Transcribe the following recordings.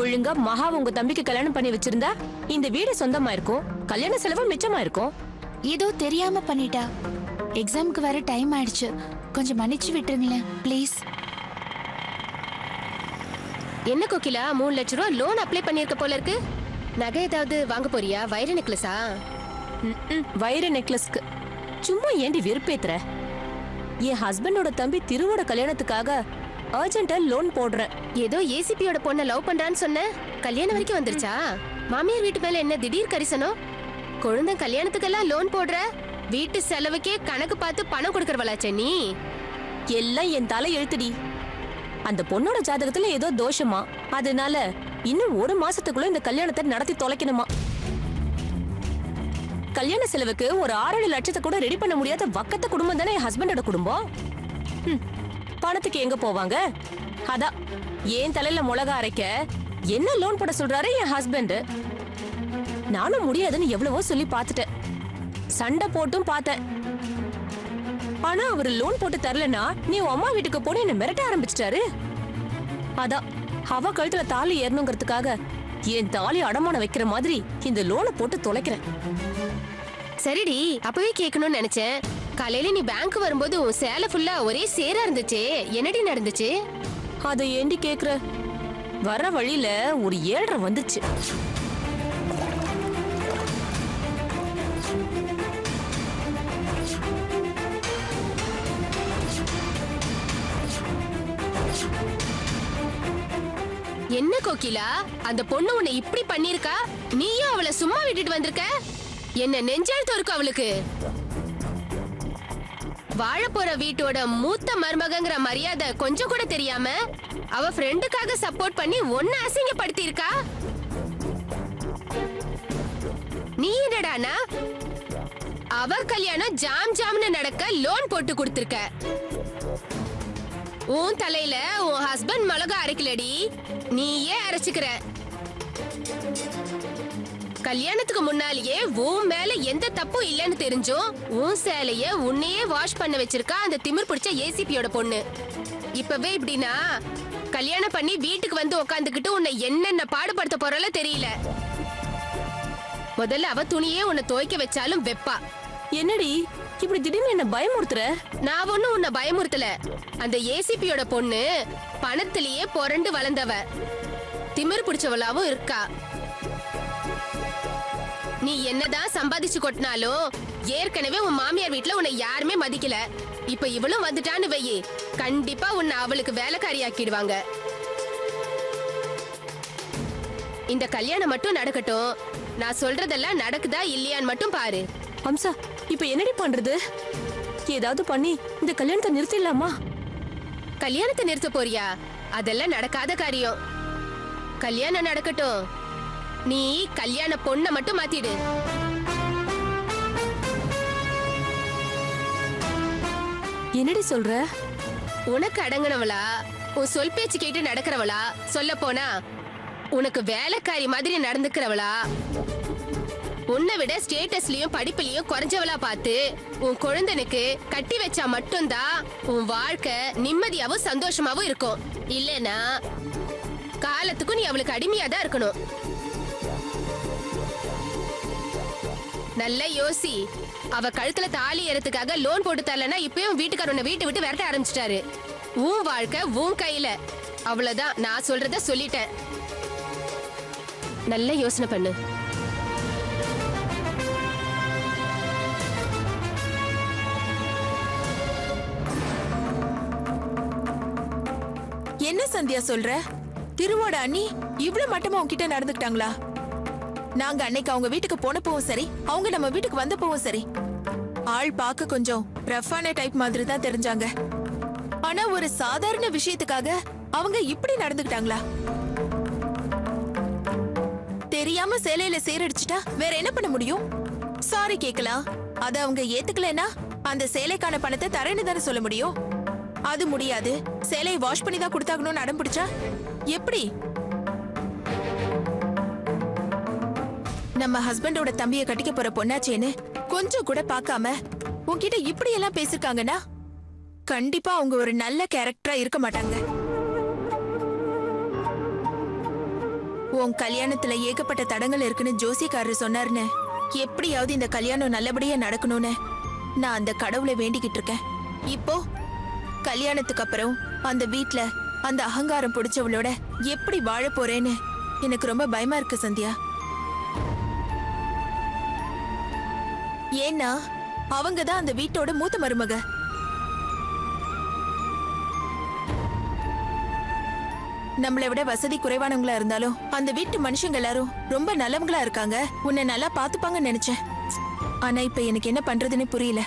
ஒழுங்கா மகா உங்க தம்பிக்கு கல்யாணம் பண்ணி வச்சிருந்தா இந்த வீடு சொந்தமா இருக்கும், கல்யாண செலவு மிச்சமா இருக்கும். ஏதோ தெரியாம பண்ணிட்டா. எக்ஸாமுக்கு வர டைம் ஆயிடுச்சு, கொஞ்சம் மன்னிச்சு விட்டுருங்களேன் ப்ளீஸ். என்ன கோகிலா 3 லட்சம் ரூபாய் லோன் அப்ளை பண்ணிருக்க போல இருக்கு. நகை ஏதாவது வாங்க போறியா? வைர நெக்லஸா? வைர நெக்லஸ்க்கு சும்மா ஏண்டி வெறுப்பேத்துற? என் ஹஸ்பண்டோட தம்பி திருவோட கல்யாணத்துக்காக அர்ஜென்ட்டா லோன் போடுறேன். ஏதோ ஏசிபியோட பொண்ண லவ் பண்றான்னு சொன்ன, கல்யாணம் வரைக்கும் வந்துருச்சா? மாமியார் வீட்டு மேல என்ன திடீர் கரிசனம்? குழந்தை கல்யாணத்துக்கெல்லாம் லோன் போடுற, வீட்டு செலவுக்கே கணக்கு பார்த்து பணம் கொடுக்கறவளாச்சே நீ? எல்லாம் என் தலை எழுத்துடி. அந்த பொண்ணோட ஜாதகத்துல ஏதோ தோஷமா, அதனால இன்னும் 1 மாசத்துக்குள்ள இந்த கல்யாணத்தை நடத்தி தொலைக்கணுமா. கல்யாண செலவுக்கு ஒரு 6-7 லட்சத்தை கூட ரெடி பண்ண முடியாத வக்கத்த குடும்பம் தானே என் ஹஸ்பண்டோட குடும்பம். பணத்துக்கு எங்க போவாங்க? அதான் ஏன் தலையில மிளகா அரைக்க என்ன லோன் போட சொல்றாரு என் ஹஸ்பண்ட். நானும் முடியாதுன்னு எவ்வளவோ சொல்லி பார்த்துட்டேன், சண்டை போட்டும் பார்த்தேன். ஆனா அவர் லோன் போட்டு தரலனா நீ உன் அம்மா வீட்டுக்கு போன என்ன மிரட்ட ஆரம்பிச்சிட்டாரு. அதான் அவ கழுத்துல தாலி ஏறணுங்கிறதுக்காக என் தாலி அடமானம் வைக்கிற மாதிரி இந்த லோனை போட்டு தொலைக்கிறேன். சரிடி, அப்பவே கேட்கணும்னு நினைச்சேன். காலையில நீ பேங்க் வரும்போது உன் சேலை ஃபுல்லா ஒரே சேரா இருந்துச்சு, என்னடி நடந்துச்சு? அதை ஏண்டி கேக்குற? வர வழியில ஒரு 7:30 வந்துச்சு. என்ன கோகிலா, அந்த பொண்ணு உன்னை இப்படி பண்ணிருக்கா, நீயும் அவளை சும்மா விட்டுட்டு வந்திருக்க? என்ன நெஞ்செழுத்து இருக்கு அவளுக்கு? வாழ போற வீட்டோட மூத்த மருமகங்கிற மரியாதை கொஞ்சம் கூட தெரியாம அவ ஃப்ரெண்டுக்காக சப்போர்ட் பண்ணி ஒன்ன அசிங்கப்படுத்தி இருக்கா. நீ என்னடானா அவ கல்யாணம் ஜாம் ஜாம்னு நடக்க லோன் போட்டு கொடுத்திருக்க. உன் தலையில உன் ஹஸ்பண்ட் மிளகா அரைக்கலடி, நீயே அரைச்சுக்கிற. கல்யாணத்துக்கு முன்னாலேயே உன் மேல எந்த தப்பும் இல்லன்னு தெரிஞ்சும் உன் சேலைய உன்னையே வாஷ் பண்ண வச்சிருக்கா அந்த திமிர் பிடிச்ச ஏசிபியோட பொண்ணு. இப்பவே இப்படின்னா கல்யாணம் பண்ணி வீட்டுக்கு வந்து உக்காந்துக்கிட்டு உன்னை என்னென்ன பாடுபடுத்த போறால தெரியல. முதல்ல அவ துணியே உன்னை துவைக்க வச்சாலும் வெப்பா. என்னடி இப்படி திடீர்னு என்ன பயமுறுத்துற? நான் ஒண்ணும் உன்னை பயமுறுத்தல. அந்த ஏசிபியோட பொண்ணு பணத்திலேயே புரண்டு வளர்ந்தவ, திமிர் பிடிச்சவளாவும் இருக்கா. நீ என்னதான் சம்பாதிச்சு கொட்டினாலும் ஏற்கனவே உன் மாமியார் வீட்டுல உன்னை யாருமே மதிக்கல. இப்ப இவளும் வந்துட்டான்னு வையே, கண்டிப்பா உன்னை அவளுக்கு வேலைக்காரியாக்கிடுவாங்க. இந்த கல்யாணம் மட்டும் நடக்கட்டும், நான் சொல்றதெல்லாம் நடக்குதா இல்லையான்னு மட்டும் பாரு. அம்சா, இப்ப என்னடி பண்றது? ஏதாவது பண்ணி இந்த கல்யாணத்தை நிறுத்திடலாமா? கல்யாணத்தை நிறுத்த போறியா? அதெல்லாம் நடக்காத காரியம். கல்யாணம் நடக்கட்டும், நீ கல்யாண பொண்ண மட்டும் மாத்திடு. என்னடி சொல்ற? உனக்கு அடங்கினவளா, உன் சொல் பேச்சு கேட்டு நடக்கிறவளா, சொல்ல போனா உனக்கு வேலைக்காரி மாதிரி நடந்துக்கிறவளா, உன்னை விட ஸ்டேட்டஸ்லயும் படிப்புலயும் குறைஞ்சவளா பார்த்து உன் குழந்தைனுக்கு கட்டி வச்சா மட்டும்தான் உன் வாழ்க்கை நிம்மதியாவும் சந்தோஷமாவும் இருக்கும். இல்லனா காலத்துக்கும் நீ அவளுக்கு அடிமையா தான் இருக்கணும். நல்ல யோசி. அவ கழுத்துல தாலி ஏறதுக்காக லோன் போட்டு தரலன்னா இப்பயும் வீட்டுக்கார உன்னை வீட்டை விட்டு விரட்ட ஆரம்பிச்சிட்டாரு. உன் வாழ்க்கை உன் கையில. அவ்வளவுதான், நான் சொல்றத சொல்லிட்டேன். நல்ல யோசனை பண்ணு. என்ன சந்தியா சொல்ற? திருவோட அண்ணி இவ்ளோ மட்டமா உன்கிட்ட நடந்துக்கிட்டாங்களா? நாங்க அன்னைக்கு அவங்க வீட்டுக்கு போனப்பவும் சரி, அவங்க நம்ம வீட்டுக்கு வந்தப்பவும் சரி, ஆள் பார்க்க கொஞ்சம் ரஃபான டைப் மாதிரி தான் தெரிஞ்சாங்க. ஆனா ஒரு சாதாரண விஷயத்துக்காக அவங்க இப்படி நடந்துக்கிட்டாங்களா? தெரியாம சேலையில சேரடிச்சிட்டா வேற என்ன பண்ண முடியும்? சாரி கேக்கலாம். அத அவங்க ஏத்துக்கலனா அந்த சேலைக்கான பணத்தை தரேன்னு தானே சொல்ல முடியும். அது முடியாது, சேலையை வாஷ் பண்ணி தான் கொடுத்தாகணும்னு அடம் பிடிச்சா எப்படி? நம்ம ஹஸ்பண்டோட தம்பியை கட்டிக்க போற பொண்ணாச்சேன்னு கொஞ்சம் கூட பார்க்காம உன்கிட்ட இப்படி எல்லாம் பேசிருக்காங்கன்னா கண்டிப்பா அவங்க ஒரு நல்ல கேரக்டரா இருக்க மாட்டாங்க. உன் கல்யாணத்துல ஏகப்பட்ட தடங்கள் இருக்குன்னு ஜோசியக்காரர் சொன்னாருன்னு எப்படியாவது இந்த கல்யாணம் நல்லபடியா நடக்கணும்னு நான் அந்த கடவுளை வேண்டிக்கிட்டு இருக்கேன். இப்போ கல்யாணத்துக்கு அப்புறம் அந்த வீட்ல அந்த அகங்காரம் பிடிச்சவளோட எப்படி வாழ போறேன்னு எனக்கு ரொம்ப பயமா இருக்கு சந்தியா. ஏன்னா அவங்க தான் அந்த வீட்டோட மூத்த மருமக. நம்மளை விட வசதி குறைவானவங்களா இருந்தாலும் அந்த வீட்டு மனுஷங்க எல்லாரும் ரொம்ப நல்லவங்களா இருக்காங்க. உன்னை நல்லா பாத்துப்பாங்கன்னு நினைச்சேன். ஆனா இப்ப எனக்கு என்ன பண்றதுன்னு புரியல.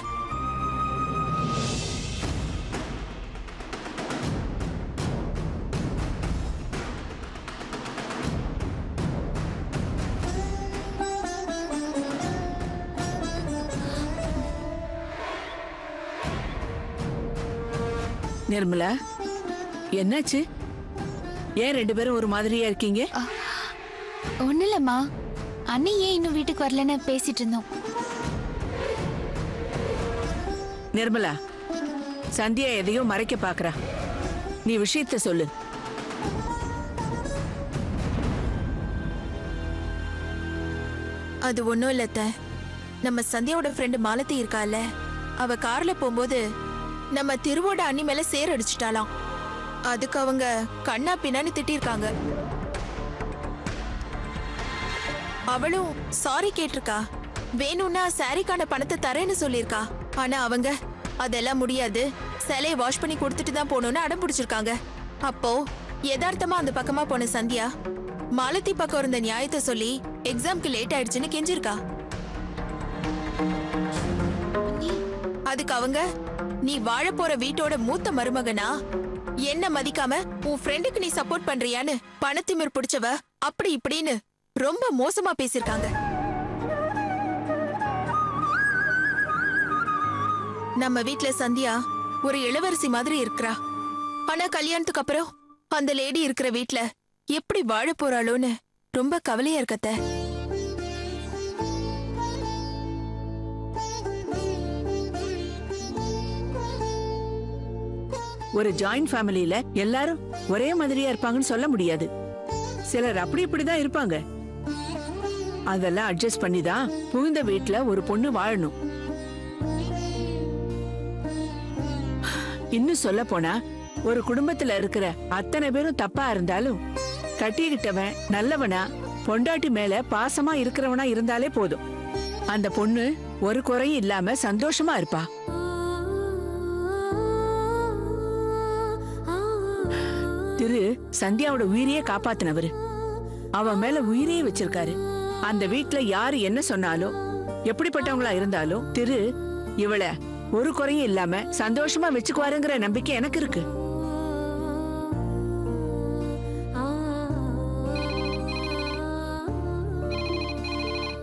நிர்மலா, என்னாச்சு? ஏன் ரெண்டு பேரும் ஒரு மாதிரியா இருக்கீங்க? ஒண்ணு இல்லம்மா, அண்ணி ஏன் இன்னும் வீட்டுக்கு வரலன்னு பேசிட்டு இருந்தோம். நிர்மலா, சந்தியா எதையோ மறைக்க பாக்குறா. நீ விஷயத்த சொல்லு. அது ஒண்ணும் இல்லத்த. நம்ம சந்தியாவோட ஃப்ரெண்டு மாலதி இருக்கால, அவ கார்ல போகும்போது நம்ம திருவோட அண்ணி மேல சேர் அடிச்சுட்டாலாம். அதுக்கு அவங்க கண்ணா பின்னான்னு திட்டிருக்காங்க. அவளும் சாரி கேட்டிருக்கா. வேணும்னா சாரிக்கான பணத்தை தரேன்னு சொல்லிருக்கா. ஆனா அவங்க அதெல்லாம் முடியாது, சிலையை வாஷ் பண்ணி கொடுத்துட்டு தான் போகணும்னு அடம் பிடிச்சிருக்காங்க. அப்போ யதார்த்தமா அந்த பக்கமா போன சந்தியா மாலதி பக்கம் இருந்த நியாயத்தை சொல்லி எக்ஸாம்க்கு லேட் ஆயிடுச்சுன்னு கெஞ்சிருக்கா. அதுக்கு அவங்க, நீ வாழ போற வீட்டோட மூத்த மருமகனா, என்ன மதிக்காம உன் ஃப்ரெண்டுக்கு நீ சப்போர்ட் பண்றியான்னு பணத்திமிர் பிடிச்சவ அப்படி இப்படின்னு ரொம்ப மோசமா பேசிருக்காங்க. நம்ம வீட்ல சந்தியா ஒரு இளவரசி மாதிரி இருக்கறா. ஆனா கல்யாணத்துக்கு அப்புறம் அந்த லேடி இருக்கிற வீட்ல எப்படி வாழ போறாளோன்னு ரொம்ப கவலையா இருக்கத்த. ஒரு ஜாயிண்ட் ஃபேமிலியில எல்லாரும் ஒரே மாதிரியா இருப்பாங்கன்னு சொல்ல முடியாது. சிலர் அப்படி இப்படிதான் இருப்பாங்க. அதெல்லாம் அட்ஜஸ்ட் பண்ணி தான் புகுந்த வீட்ல ஒரு பொண்ணு வாழணும். இன்னும் சொல்ல போனா ஒரு குடும்பத்துல இருக்கிற அத்தனை பேரும் தப்பா இருந்தாலும் கட்டிக்கிட்டவன் நல்லவனா, பொண்டாட்டி மேல பாசமா இருக்கிறவனா இருந்தாலே போதும். அந்த பொண்ணு ஒரு குறையும் இல்லாம சந்தோஷமா இருப்பா. திரு சந்தியாவோட உயிரையே காப்பாத்தினவரு. அவன் மேல உயிரையே வச்சிருக்காரு. அந்த வீட்ல யாரு என்ன சொன்னாலும், எப்படிப்பட்டவங்களா இருந்தாலும் திரு இவளை ஒரு குறையும் இல்லாம சந்தோஷமா வச்சுக்குவாருங்கிற நம்பிக்கை எனக்கு இருக்கு.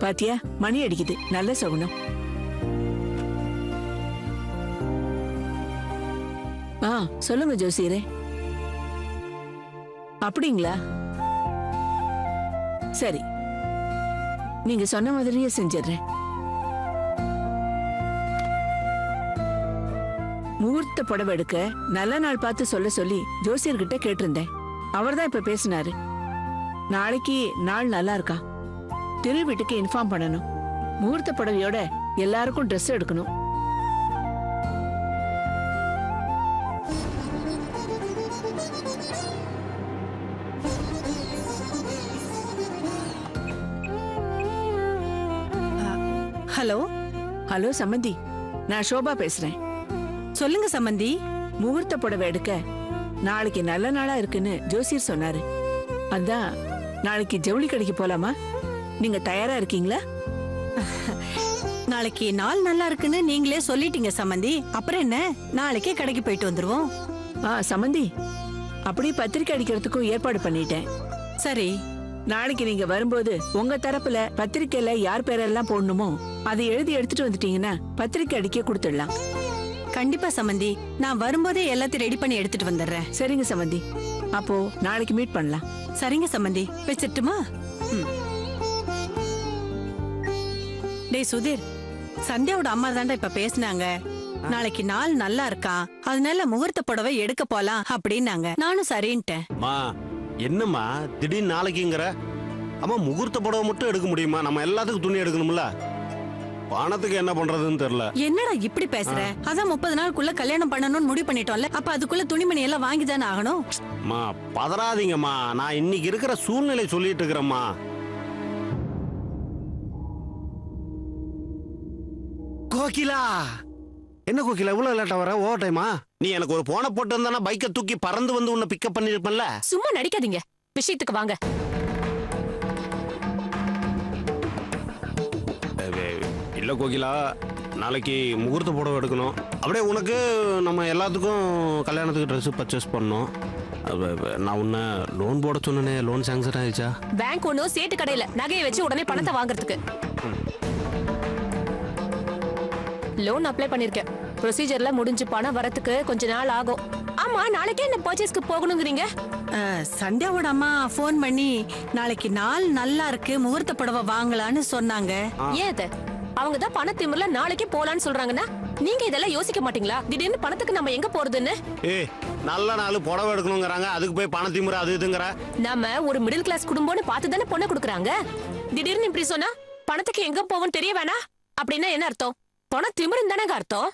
பாத்தியா, மணி அடிக்குது. நல்ல சகுனம். சொல்லுங்க ஜோசியரே. அப்படிங்களா? சரி, நீங்க சொன்ன மாதிரியே செஞ்சிடுறேன். முகூர்த்த புடவை எடுக்க நல்ல நாள் பார்த்து சொல்ல சொல்லி ஜோசியர்கிட்ட கேட்டிருந்தேன். அவர்தான் இப்ப பேசினாரு. நாளைக்கு நாள் நல்லா இருக்கா? திரு வீட்டுக்கு இன்ஃபார்ம் பண்ணணும். முகூர்த்த புடவையோட எல்லாருக்கும் ட்ரெஸ் எடுக்கணும். ஹலோ. ஹலோ சம்மந்தி, நான் ஷோபா பேசுறேன். சொல்லுங்க சம்மந்தி. முகூர்த்த புடவை எடுக்க நாளைக்கு நல்ல நாளா இருக்குன்னு ஜோசியர் சொன்னாரு. அதான் நாளைக்கு ஜவுளி கடைக்கு போலாமா? நீங்க தயாரா இருக்கீங்களா? நாளைக்கு நாள் நல்லா இருக்குன்னு நீங்களே சொல்லிட்டீங்க சம்மந்தி. அப்புறம் என்ன, நாளைக்கே கடைக்கு போயிட்டு வந்துருவோம். சம்மந்தி, அப்படியே பத்திரிக்கை அடிக்கிறதுக்கும் ஏற்பாடு பண்ணிட்டேன். சரி, நாளைக்கு நீங்க வரும்போது உங்க தரப்புல பத்திரிக்கையில யார் பேரெல்லாம் போடணுமோ அதை எழுதி எடுத்துட்டு வந்துட்டீங்கன்னா பத்திரிக்கை அடிக்க கொடுத்துடலாம். கண்டிப்பா சம்மந்தி, நான் வரும்போதே எல்லாத்தையும் ரெடி பண்ணி எடுத்துட்டு வந்துடுறேன். சரிங்க சம்பந்தி, அப்போ நாளைக்கு மீட் பண்ணலாம். சரிங்க சம்மந்தி, வச்சிட்டுமா? டேய் சுதீர், சந்தியாவோட அம்மா தாண்டா இப்ப பேசினாங்க. நாளைக்கு நாள் நல்லா இருக்கான், அதனால முகூர்த்த புடவை எடுக்க போலாம் அப்படின்னாங்க. நானும் சரின்ட்டேன். மா என்னம்மா திடீர்னு நாளைக்குங்கிற? அம்மா முகூர்த்த புடவை மட்டும் எடுக்க முடியுமா? நம்ம எல்லாத்துக்கும் துணி எடுக்கணும்ல. பணத்துக்கு என்ன பண்றதுன்னு தெரியல. என்னடா இப்படி பேசுற? அதான் 30 நாளுக்குள்ள கல்யாணம் பண்ணணும்னு முடிவு பண்ணிட்டோம்ல, அப்ப அதுக்குள்ள துணிமணி எல்லாம் வாங்கி தானே ஆகணும். மா பதறாதீங்கம்மா, நான் இன்னைக்கு இருக்கிற சூழ்நிலை சொல்லிட்டு இருக்கிறேம்மா. கோகிலா, என்ன கோகிலா இவ்வளவு லேட்டா வர? ஓவர் டைமா? நீ எனக்கு ஒரு போனை போட்டு இருந்தானா பைக்கை தூக்கி பறந்து வந்து உன்னை பிக்கப் பண்ணிருப்பேன்ல. சும்மா நடிக்காதீங்க, விஷயத்துக்கு வாங்க. இல்ல கோகிலா, நாளைக்கு முகூர்த்த புடவை எடுக்கணும். அப்படியே உனக்கு நம்ம எல்லாத்துக்கும் கல்யாணத்துக்கு ட்ரெஸ் பர்ச்சேஸ் பண்ணணும். நான் உன்னை லோன் போட சொன்னேனே, லோன் சாங்ஷன் ஆயிடுச்சா? பேங்க் ஒன்னும் சேட்டு கடையில நகையை வச்சு உடனே பணத்தை வாங்குறதுக்கு லோன் அப்ளை பண்ணிருக்கேன். ப்ரொசீஜர்ல முடிஞ்சு பணம் வரதுக்கு கொஞ்ச நாள் ஆகும். ஆமா, நாளைக்கே என்ன பர்ச்சேஸ்க்கு போகணுங்கிறீங்க? சந்தியாவோட அம்மா ஃபோன் பண்ணி நாளைக்கு நாள் நல்லா இருக்கு, முகூர்த்த புடவை வாங்கலான்னு சொன்னாங்க. ஏன் அவங்க தான் பண திமிர்ல நாளைக்கே போலான்னு சொல்றாங்கன்னா நீங்க இதெல்லாம் யோசிக்க மாட்டீங்களா? திடீர்னு பணத்துக்கு நம்ம எங்க போறதுன்னு? ஏய், நல்ல நாள் புடவை எடுக்கணுங்கிறாங்க, அதுக்கு போய் பண திமிர அது இதுங்கற. நாம ஒரு மிடில் கிளாஸ் குடும்பம்னு பார்த்து தானே பொண்ணை கொடுக்குறாங்க. திடீர்னு இப்படி சொன்னா பணத்துக்கு எங்க போவோம்னு தெரிய வேணா? அப்படின்னா என்ன அர்த்தம்? பண திமிருன்னு தானே அர்த்தம்.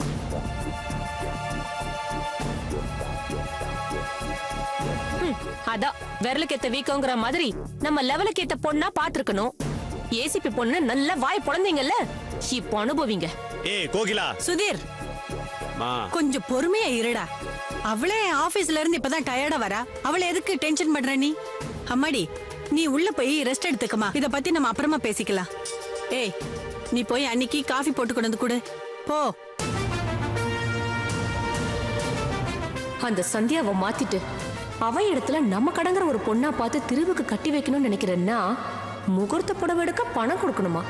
அதான் விரலுக்கு ஏத்த வீக்கோங்கிற மாதிரி நம்ம லெவலுக்கு ஏத்த பொண்ணா பாத்துருக்கணும். ஏசிபி பொண்ணு நல்ல வாய் பொழந்தீங்கல்ல, இப்போ அனுபவிங்க. ஏய் கோகிலா. சுதீர், கொஞ்சம் பொறுமையா இருடா. அவளே ஆபீஸ்ல இருந்து இப்பதான் டயர்டா வரா, அவளை எதுக்கு டென்ஷன் பண்ற நீ? அம்மாடி, நீ உள்ள போய் ரெஸ்ட் எடுத்துக்கமா, இத பத்தி நம்ம அப்புறமா பேசிக்கலாம். ஏய், நீ போய் அன்னைக்கு காஃபி போட்டு கொண்டு வந்து கொடு போ. அந்த சந்தியாவை மாத்திட்டு அவ இடத்துல நம்ம கடங்குற ஒரு பொண்ணா பார்த்து திருவுக்கு கட்டி வைக்கணும்னு நினைக்கிறேன்னா முகூர்த்த புடவை எடுக்க பணம் கொடுக்கணுமா?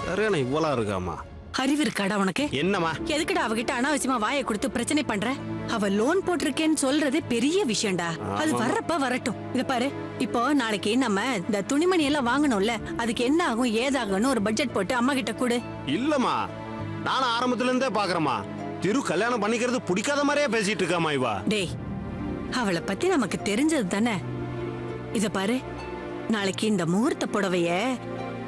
சரியான இவ்வளவு இருக்காமா? அறிவு இருக்காடா உனக்கு? என்னமா? எதுக்குடா அவகிட்ட அனாவசியமா வாயை கொடுத்து பிரச்சனை பண்ற? அவ லோன் போட்டிருக்கேன்னு சொல்றதே பெரிய விஷயம்டா. அது வர்றப்ப வரட்டும். இத பாரு, இப்போ நாளைக்கு நம்ம இந்த துணிமணி எல்லாம் வாங்கணும்ல, அதுக்கு என்ன ஆகும் ஏதாகும்னு ஒரு பட்ஜெட் போட்டு அம்மா கிட்ட கொடு. இல்லம்மா, நானும் ஆரம்பத்துல இருந்தே பாக்குறேமா, திரு கல்யாணம் பண்ணிக்கிறது பிடிக்காத மாதிரியே பேசிட்டு இருக்காமா இவா. டேய், அவளை பத்தி நமக்கு தெரிஞ்சது தானே. இத பாரு, நாளைக்கு இந்த முகூர்த்த புடவைய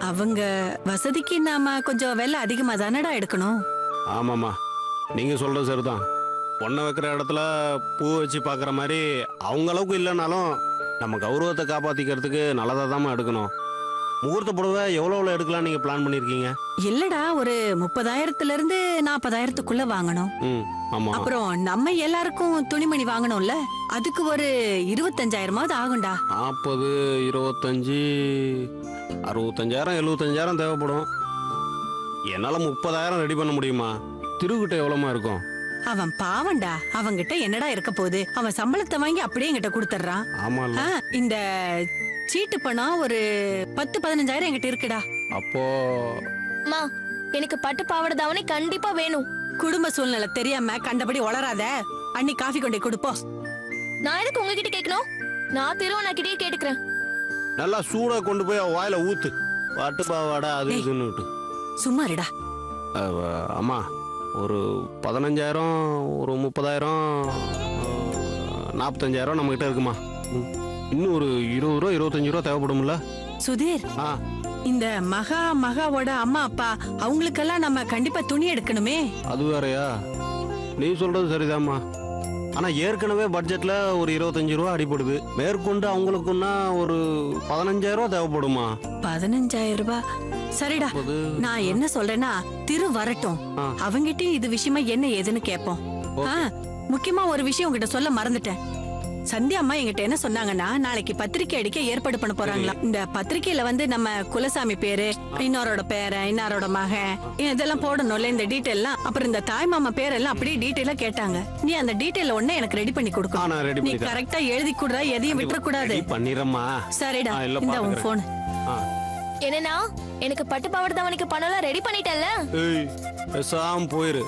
அவங்க வசதிக்கு நாம கொஞ்சம் விலை அதிகமா தானடா எடுக்கணும். ஆமாமா, நீங்க சொல்றது சரிதான். பொண்ணை வைக்கிற இடத்துல பூ வச்சு பாக்குற மாதிரி அவங்க அளவுக்கு இல்லைனாலும் நம்ம கௌரவத்தை காப்பாத்திக்கிறதுக்கு நல்லதா தான் எடுக்கணும். முகூர்த்த புடவை எவ்வளவு எடுக்கலாம் நீங்க பிளான் பண்ணிருக்கீங்க? இல்லடா, ஒரு 30,000ல இருந்து 40,000க்குள்ள வாங்கணும். ஆமா. அப்புறம் நம்ம எல்லாருக்கும் துணிமணி வாங்கணும்ல, அதுக்கு ஒரு 25,000 ஆகும்டா. 40, 25, 65,000, 75,000 தேவைப்படும். என்னால 30,000 ரெடி பண்ண முடியுமா? திருக்கிட்ட எவ்வளவுமா இருக்கும்? அவன் பாவண்டா, அவங்கிட்ட என்னடா இருக்க போகுது? அவன் சம்பளத்தை வாங்கி அப்படியே என்கிட்ட கொடுத்துறான். ஆமா. இந்த சீட்டு பணம் ஒரு 10-15,000 என்கிட்ட இருக்குடா. அப்போ அம்மா, எனக்கு பட்டு பாவாடை தாவணி கண்டிப்பா வேணும். குடும்ப சூழ்நிலை தெரியாம கண்டபடி வளராத. அண்ணி காஃபி கொண்டே கொடுப்போம். நான் எதுக்கு உங்ககிட்ட கேட்கணும்? நான் திருவண்ணாக்கிட்டே கேட்டுக்கிறேன். நல்லா சூடா கொண்டு போய் அவ வாயில ஊத்து. பட்டு பாவாடை அது இதுன்னு. சும்மா இருடா. அம்மா, ஒரு 15,000, ஒரு 30,000, 45,000 நம்ம கிட்ட இருக்குமா? இன்னும் ஒரு 20 ரூபா 25 ரூபா தேவைப்படும்ல? சுதீர், இந்த மகாவோட அம்மா அப்பா அவங்களுக்கெல்லாம் நம்ம கண்டிப்பா துணி எடுக்கணுமே. அது வேறயா? நீ சொல்றது சரிதாம்மா. ஆனா ஏற்கனவே பட்ஜெட்ல ஒரு 25 ரூபா அடிபடுது. மேற்கொண்டு அவங்களுக்குன்னா ஒரு 15,000 ரூபா தேவைப்படுமா? 15,000 ரூபாய் சரிடா. நான் என்ன சொல்றேன்னா, திரு வரட்டும், அவங்கிட்டயும் இது விஷயமா என்ன ஏதுன்னு கேட்போம். முக்கியமா ஒரு விஷயம் உங்ககிட்ட சொல்ல மறந்துட்டேன். சந்தியா அம்மா என்கிட்ட என்ன சொன்னாங்கன்னா, நாளைக்கு பத்திரிக்கை அடிக்க ஏற்பாடு பண்ண போறாங்களா. இந்த பத்திரிக்கையில வந்து நம்ம குலசாமி பேரு, இன்னொரோட பேரை, இன்னாரோட மகன், இதெல்லாம் போடணும்ல, இந்த டீட்டெயில்லாம். அப்புறம் இந்த தாய் மாமா பேரெல்லாம் அப்படியே டீட்டெயிலா கேட்டாங்க. நீ அந்த டீட்டெயில் ஒண்ணே எனக்கு ரெடி பண்ணி கொடுக்கணும். நீ கரெக்டா எழுதி கொடுறா, எதையும் விட்டுற கூடாது. பண்ணிரம்மா. சரிடா, இந்த உன் போன். என்னன்னா எனக்கு பட்டு பாவாடை தாவணிக்கு பணம்லாம் ரெடி பண்ணிட்டல்ல? ஏய் பேசாம போயிரு,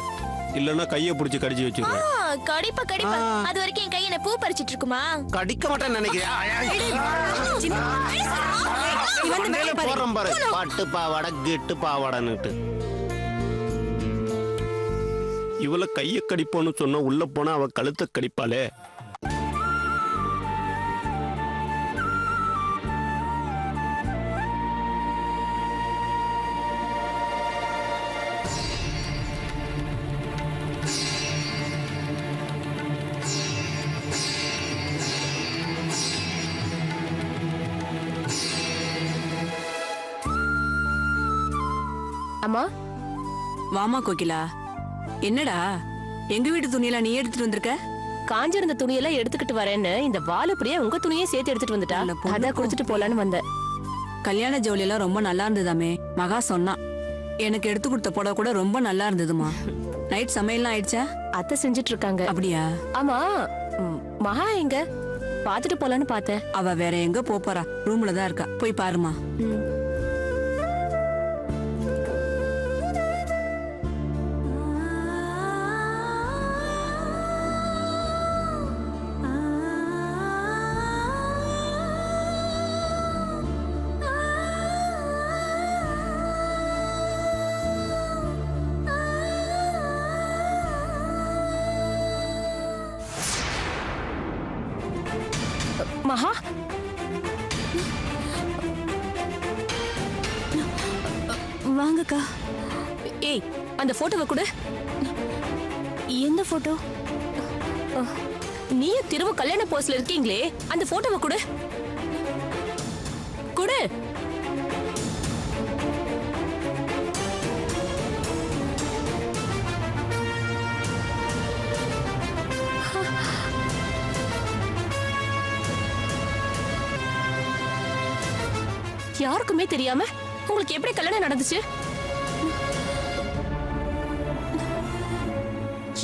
இல்லன்னா கையை பிடிச்சி கடிச்சு வச்சிருக்கேன். கடிப்பா கடிப்பா. அது வரைக்கும் என் கை என்ன பூ பறிச்சிட்டு இருக்குமா? கடிக்க மாட்டேன்னு நினைக்கிறேன். போறோம் பாரு, பட்டு பாவாடை கிட்டு பாவாடைன்னுட்டு. இவள கைய கடிப்போன்னு சொன்னா உள்ள போனா அவ கழுத்தை கடிப்பாளே. அம்மா, வாமா கோகிலா. என்னடா எங்க வீட்டு துணியெல்லாம் நீ எடுத்துட்டு வந்திருக்க? காஞ்சிருந்த துணியெல்லாம் எடுத்துக்கிட்டு வரேன்னு இந்த வாலுப்பிரியா உங்க துணியே சேர்த்து எடுத்துட்டு வந்துட்டா. அதான் கொடுத்துட்டு போலான்னு வந்தேன். கல்யாண ஜவுளி எல்லாம் ரொம்ப நல்லா இருந்ததாமே. மகா சொன்னா எனக்கு எடுத்து கொடுத்த புடவை கூட ரொம்ப நல்லா இருந்ததுமா. நைட் சமையல்லாம் ஆயிடுச்சா? அத்தை செஞ்சுட்டு இருக்காங்க. அப்படியா? ஆமா, மகா எங்க? பாத்துட்டு போலான்னு பார்த்தேன். அவ வேற எங்க போறா, ரூம்ல தான் இருக்கா. போய் பாருமா. மகா, வாங்கக்கா. ஏய் அந்த போட்டோவை கொடு. எந்த போட்டோ? நீயும் திரும்ப கல்யாண போஸ்ட்ல இருக்கீங்களே, அந்த போட்டோவை கொடு. கொடு. யாருக்குமே தெரியாம உங்களுக்கு எப்படி கல்யாணம் நடந்துச்சு?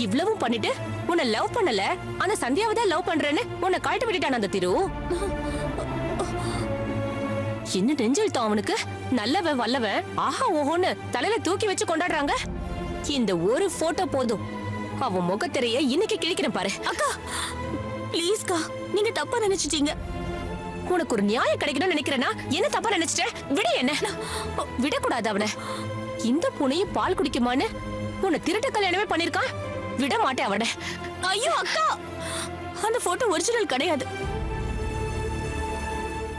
இவ்வளவும் பண்ணிட்டு உன்னை லவ் பண்ணல, ஆனா சந்தியாவை தான் லவ் பண்றேன்னு உன்னை கழட்டு விட்டுட்டான் அந்த திரு. என்ன நெஞ்செழுத்தம் அவனுக்கு. நல்லவன் வல்லவன் ஆஹா ஓஹோன்னு தலையில தூக்கி வச்சு கொண்டாடுறாங்க. இந்த ஒரு போட்டோ போதும், அவன் முகத்திரைய இன்னைக்கு கிழிக்கிறேன் பாரு. அக்கா ப்ளீஸ்க்கா, நீங்க தப்பா நினைச்சிட்டீங்க. உனக்கு ஒரு நியாயம் கிடைக்கணும்னு நினைக்கிறேன்னா என்ன தப்பா நினைச்சிட்ட? விட என்ன விடக்கூடாது அவனை. இந்த பூனையும் பால் குடிக்குமான்னு உன்னை திருட்ட கல்யாணமே பண்ணிருக்கான். விட மாட்டேன் அவனை. ஐயோ அக்கா, அந்த போட்டோ ஒரிஜினல் கிடையாது,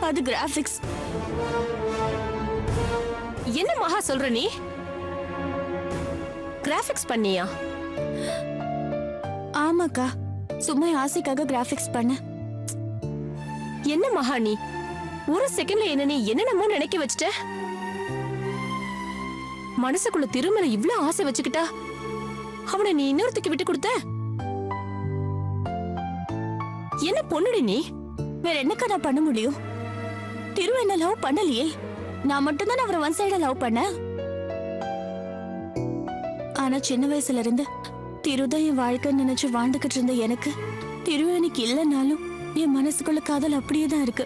அது கிராபிக்ஸ். என்ன மகா சொல்ற நீ? கிராபிக்ஸ் பண்ணியா? ஆமாக்கா, சும்மா ஆசைக்காக கிராபிக்ஸ் பண்ண. என்ன மகா நீ ஒரு செகண்ட்ல என்ன நீ என்னென்னமோ நினைக்க வச்சுட்ட. மனசுக்குள்ள திருமலை இவ்ளோ ஆசை வச்சுக்கிட்டா அவனை நீ இன்னொருத்துக்கு விட்டு கொடுத்த. என்ன பொண்ணுடி நீ? வேற என்னக்கா நான் பண்ண முடியும்? திரு என்ன லவ் பண்ணலையே, நான் மட்டும் தான் அவரை ஒன் சைடா லவ் பண்ண. ஆனா சின்ன வயசுல இருந்து திருதான் என் வாழ்க்கைன்னு நினைச்சு வாழ்ந்துகிட்டு இருந்த எனக்கு, திரு எனக்கு இல்லைன்னாலும் என் மனசுக்குள்ள காதல் அப்படியே தான் இருக்கு.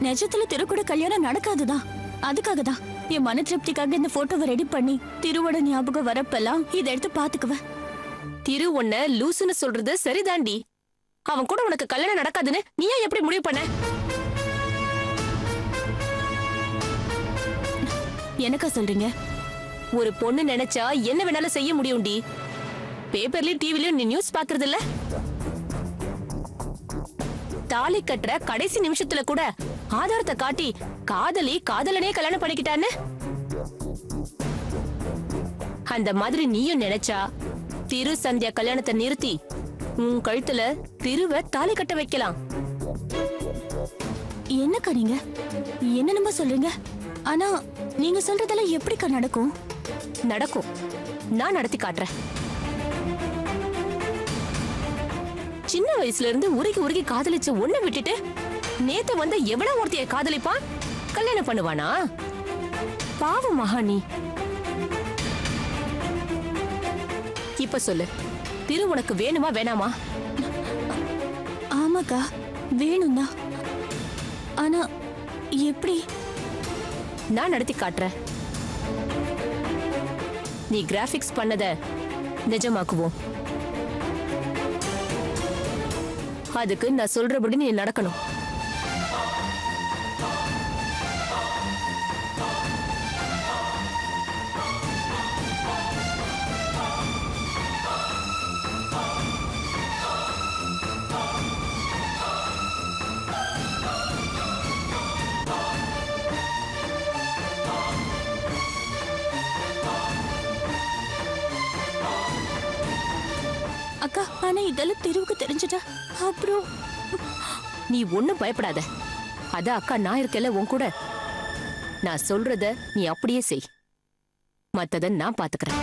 நிஜத்துல திரு கூட கல்யாணம் நடக்காதுதான். அதுக்காக தான் என் மன திருப்திக்காக இந்த போட்டோவை ரெடி பண்ணி திருவோட ஞாபகம் வரப்பெல்லாம் இதை எடுத்து பாத்துக்குவேன். திரு உன்ன லூசுன்னு சொல்றது சரிதாண்டி. அவன் கூட உனக்கு கல்யாணம் நடக்காதுன்னு நீ எப்படி முடிவு பண்ண? எனக்கா சொல்றீங்க? ஒரு பொண்ணு நினைச்சா என்ன வேணாலும் செய்ய முடியும்டி. பேப்பர்லயும் டிவிலயும் நீ நியூஸ் பாக்குறது இல்ல? தாலி கட்டுற கடைசி நிமிஷத்துல கூட ஆதாரத்தை காட்டி காதலி காதலனே கல்யாணம் பண்ணிக்கிட்டான்னு. அந்த மாதிரி நீயும் நினைச்சா திரு சந்தியா கல்யாணத்தை நிறுத்தி உன் கழுத்துல திருவ தாலி கட்ட வைக்கலாம். என்னக்கா நீங்க என்னென்னமோ சொல்றீங்க? ஆனா நீங்க சொல்றதெல்லாம் எப்படிக்கா நடக்கும்? நடக்கும், நான் நடத்தி காட்டுறேன். சின்ன வயசுல இருந்து உருகி உருகி காதலிச்ச ஒண்ணு விட்டுட்டு நேத்து வந்து எவ்வளவு ஒருத்தைய காதலிப்பான், கல்யாணம் பண்ணுவானா? பாவம் மகாணி. இப்ப சொல்லு, திரு உனக்கு வேணுமா வேணாமா? ஆமாக்கா வேணும் தான். ஆனா எப்படி? நான் நடத்தி காட்டுறேன். நீ கிராபிக்ஸ் பண்ணத நிஜமாக்குவோம். அதுக்கு நான் சொல்றபடி நீ நடக்கணும். அக்கா, ஆனா இதெல்லாம் திருவுக்கு தெரிஞ்சுட்டா அப்புறம் நீ ஒண்ணும் பயப்படாத. அத அக்கா நான் இருக்கல உன் கூட. நான் சொல்றத நீ அப்படியே செய். மத்தத நான் பாத்துக்கிறேன்.